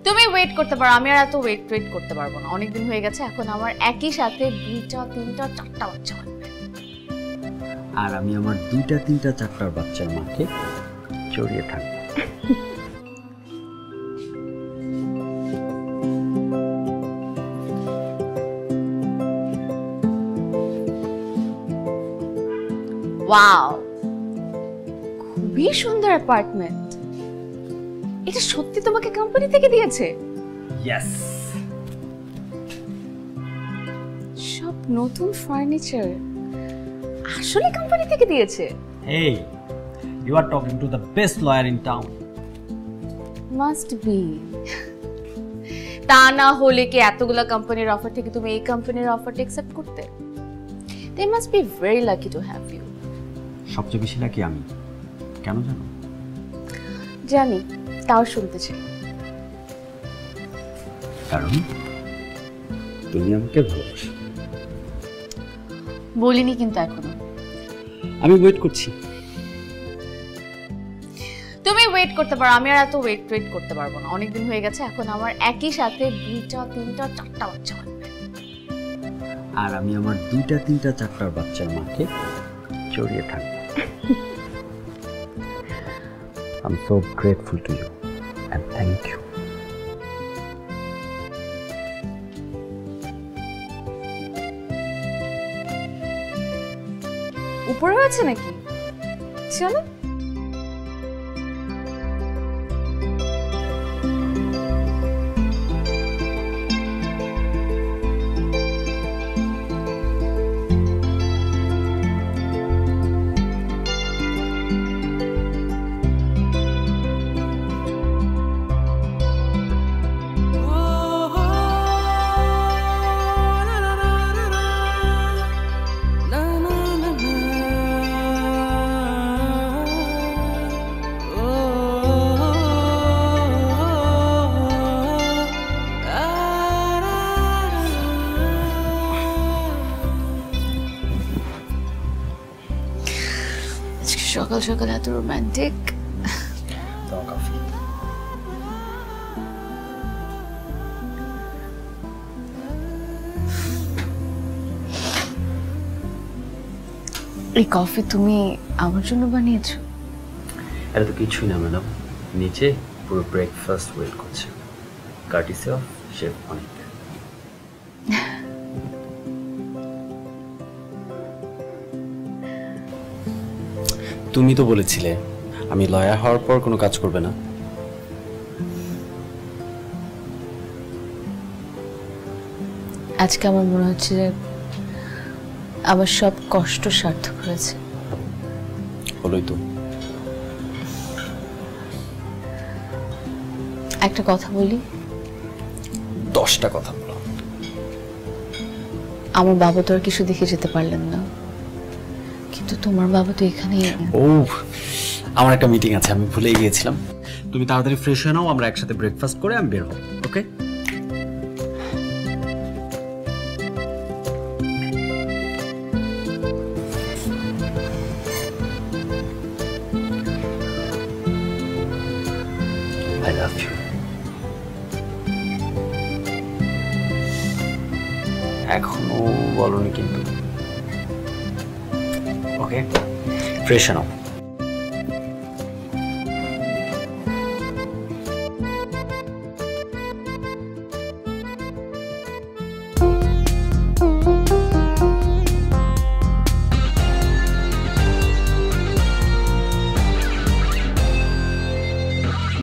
তুমি ওয়েট করতে পারো, আমি আর এত ওয়েট করতে পারবো না। অনেকদিন হয়ে গেছে, এখন আমার একই সাথে 2টা 3টা 4টা বাচ্চা লাগবে। আর আমি আমার 2টা 3টা 4টার বাচ্চার মাকে জড়িয়ে থাকবো। ওয়াও, খুবই সুন্দর অ্যাপার্টমেন্ট। এটা সত্যি তোমাকে কোম্পানি থেকে দিয়েছে? ইয়েস। সব নতুন ফার্নিচার আসলে কোম্পানি থেকে দিয়েছে? Hey, you are talking to the best lawyer in town. Must be. তা না হলে কি এতগুলা কোম্পানির অফার থেকে তুমি এই কোম্পানির অফারটা অ্যাকসেপ্ট করতে? They must be very lucky to have you. সবচেয়ে বেশি লাকি আমি। কেন জানো? জানি, তাও শুনতে চাই। কারণ তুমি আমাকে ভালোবাসো। বলিনি কিন্তু এখনো। আমি ওয়েট করছি। তুমি ওয়েট করতে পারো, আমি আর এত ওয়েট করতে পারবো না। অনেকদিন হয়ে গেছে, এখন আমার একই সাথে 2টা 3টা 4টা বাচ্চা লাগবে। আর আমি আমার 2টা 3টা 4টার বাচ্চার মাকে জড়িয়ে থাকবো। I'm so grateful to you and thank you. উপরে হয়েছে নাকি? চলো। সকাল সকাল এত রোমান্টিক। এই কফি তুমি আমার জন্য বানিয়েছো? এটা তো কিছুই না ম্যাডাম, নিচে পুরো ব্রেকফাস্ট ওয়েট করছে, কার্টিসি অফ শেফ অনিক। তুমি তো বলেছিলে আমি লয়ার হওয়ার পর কোনো কাজ করবে না। আজকে আমার মনে হচ্ছে যে আমার সব কষ্ট সার্থক হয়েছে। হলোই তো। একটা কথা বলি? 10টা কথা বলো। আমার বাবা তো আর কিছু দেখে যেতে পারলেন না, কিন্তু তোমার বাবা তো এখানে। ও, আমার একটা মিটিং আছে, আমি ভুলেই গিয়েছিলাম। তুমি তাড়াতাড়ি ফ্রেশ হয়ে নাও, আমরা একসাথে ব্রেকফাস্ট করে আমি বের হব। ওকে? I love you. এখনো বলনি কিন্তু। ওকে, ফ্রেশ নাও।